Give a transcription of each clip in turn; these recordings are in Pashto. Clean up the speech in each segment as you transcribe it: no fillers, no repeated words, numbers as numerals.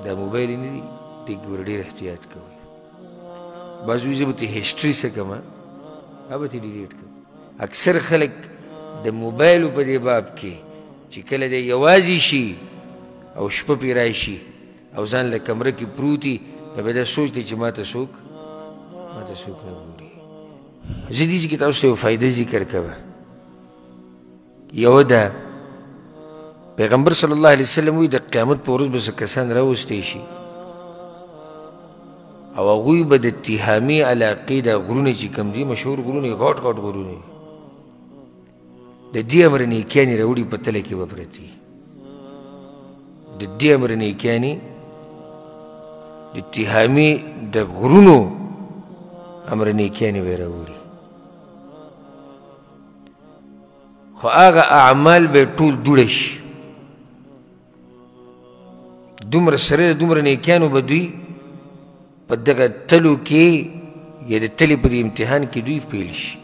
دا موبایل نه دي دې کې ور ډېر احتیاط کوئ. بعض وایي زه به ترې هسټري څه کړم هغه به ترې ډیلیټ کړم. اکثر خلک د موبایلو په دې باب کې چې کله دی یوازې شي او شپه پرې راشي او ځان له کمره کې پروت وي نو بیا دا سوچ دی چې ما ته څوک نه ګوري. زه دې کې تاسو ته یو فایده ذکر کوه. یو ده پیغمبر صلی الله علیه وسلم وایي د قیامت په ورځ به څه کسان راوستی شي او هغوی به د تهامي علاقې دا غرونه چې کوم دي مشهور غرونه غټ غټ غرونه د دې امر نیکیانې راوړي په تله کې به پرتې د دې امر نیکیانې د تهامي د غرونو امر نیکیانې به راوړي خو هغه اعمال به ټول دوړه شي دومره سره دومره نیکیانو به دوی په دغه تلو کې یا د تلې په دې امتحان کې دوی فیل شي.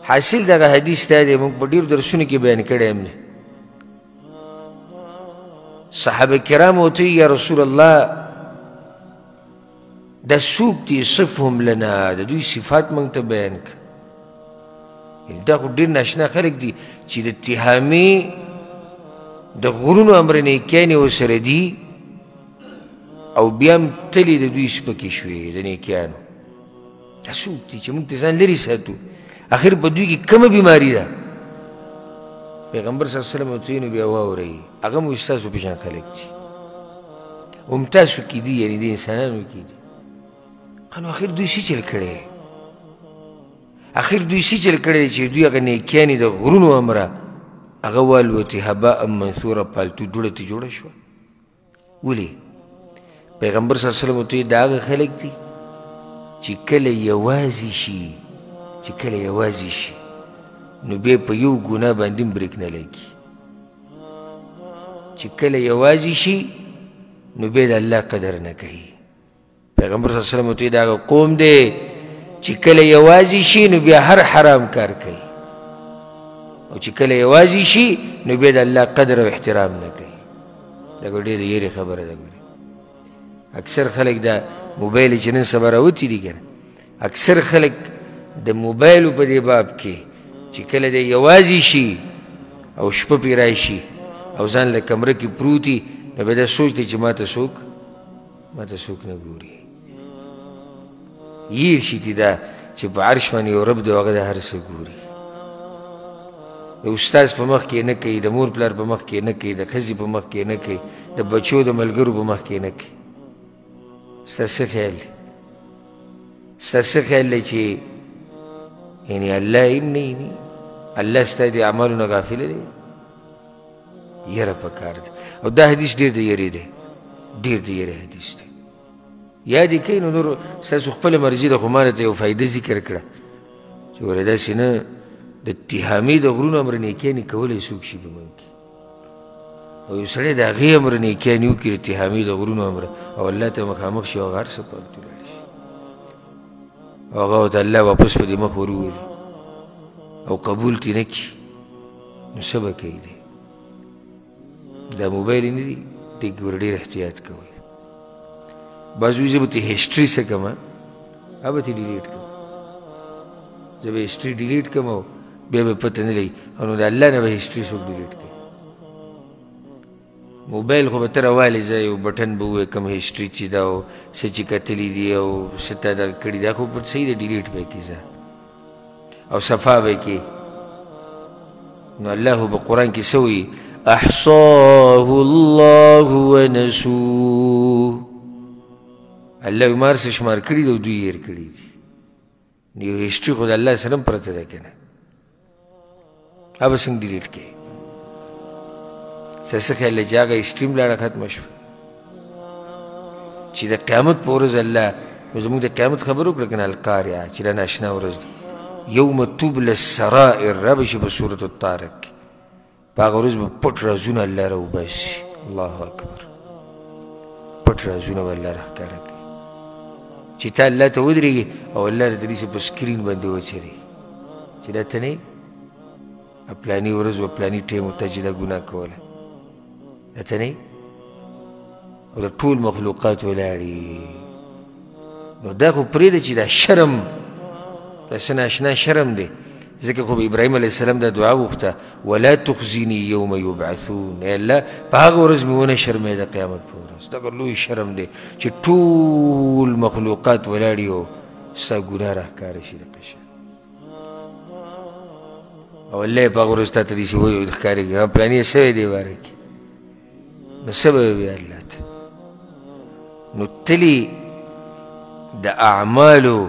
حاصل دغه حدیث دا دی موږ په ډېرو درسونو کې بیان کړی یم دی. صحابه کرام ورته یا رسول الله دا څوک دي صفهم لنا د دوی صفات موږ ته بیان کړه. یعنې دا خو ډېر ناشنا خلک دي چې د تهامي د غرونو امر نیکیانې ورسره دي او بیا هم تلې د دوی سپکې شوې د نیکیانو. دا څوک دي چې موږ ته ځان لرې ساتو اخر په دوی کې کومه بیماري ده پیغمبر صلی الله علیه وسلم ورته نو بیا واورئ هغه مو ستاسو په شان خلک دي هم تاسو کې دي یعنې د انسانانو کې دي. نو اخر دوی څه چل کړی چې دوی هغه نیکیانې د غرونو امره هغه والوتې هباء منثوره پالتو دوړه ترې جوړه شوه. ولې پیغمبر صلی الله علیه وسلم ورته دا هغه خلک دي چې کله یوازې شي نو بیا په یو ګناه باندې هم بریک نه لګي. چې کله یوازې شي نو بیا د الله قدر نه کوي. پیغمبر صلی الله علیه وسلم ورته دا هغه قوم دی چې کله یوازې شي نو بیا هر حرام کار کوي او چې کله یوازې شي نو بیا د الله قدر او احترام نه کوي. دا ډېره یېرې خبره ده. اکثر خلک دا موبایل چې نن سبا راوتي دي که نه اکثر خلک د موبایلو په دې باب کې چې کله دی یوازې شي او شپه پرې راشي او ځان له کمره کې پروت وي نو بیا دا سوچ دی چې ما ته څوک نه ګوري. یېر شي دي دا چې په عرش باندې یو رب دی او هغه د هر څه ګوري. د استاز په مخ کې نه کوي د مور پلار په مخ کې نه کوي د ښځې په مخ کې نه کوي د بچو د ملګرو په مخ کې نه کوي. ستا څه خیال دی چې یعنې الله هم نه ویني الله ستا د اعمالو نه غافله دی؟ یره پکار دی. او دا حدیث ډېر د یېرې دی حدیث دی. یاد یې کوئ نو نور ستاسو خپله مرضي ده خو ما راته یو فایده ذکر کړه چې وره داسې نه د تهامي د غرونو امر نیکیانې کولی څوک شي په موږ کې او یو سړی د هغې امر نیکیانې وکړي د تهامي د غرونو امر او الله ته مخامخ شي او هغه هر څه پالتو لاړ شي او هغه ورته الله واپس په دې مخ ور وویلي او قبول ترې نه کړي نو څه به کوي دی. دا موبایل نه دي دې کې ور ډېر احتیاط کوئ. بعض وایي زه به ترې هسټري څه کړم هغه به ترې ډیلیټ کړم. زه به هسټري ډیلیټ کړم او بیا به پته نه لګي او نو د الله نه به هسټري څوک ډیلیټ کوي. موبایل خو به ته راوالې زه یو بټن به ووایې کوم هسټري چې دا او څه چې کتلي دي او څه تا دغه کړي دا خو صحیح دی ډیلیټ به یې کړي زه او صفا به یې کړي. نو الله به قرآن کې څه وایي احصاه الله ونسوه. الله وایي ما هر څه شمار کړي دي او دوی هېر کړي دي. یو هسټري خو د الله سره هم پرته ده که نه هغه به څنګه ډیلیټ کوې. څه خیال دی چې هغه هسټري هم لاړه ختمه شوه چې د قیامت په ورځ الله زموږ د قیامت خبر وکړه که نه القاریه چې دا ناشنا ورځ ده یوم تبلی السرائر را به شي په سورة الطارق کې په هغه ورځ به پټ رازونه الله راوباسي. الله اکبر. پټ رازونه به الله راښکاره کوي چې تا الله ته ودرېږي او الله راته داسې په سکرین باندې وچري چې دا ته نه پلاني ورځ و پلاني ټایم ته چې دا ګناه کوله دا ته نه او د ټول مخلوقات ولاړې. نو دا خو پرېږده چې دا شرم دا څه ناشنا شرم دی. ځکه خو به ابراهیم علیه السلام دا دعا غوښته ولا تخزني یوم یبعثون، ای الله په هغه ورځ مې ونه شرموې د قیامت په ورځ. دغه لوی شرم دی چې ټول مخلوقات ولاړ او ستا ګناه راښکاره شي دغه شان. او الله یې په هغه ورځ تا ته داسې وایي ښکارېږي پلانې یې سوی دی باره کې، نو څه به وایي الله ته؟ نو تلې د اعمالو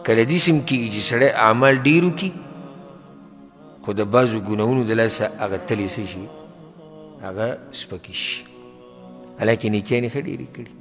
کله داسې هم کېږي چې سړی اعمال ډېر وکړي خو د بعضو ګناهونو د لاسه هغه تلې څه شي، هغه سپکې شي. حالانکې نیکیانې ښه ډېرې کړي.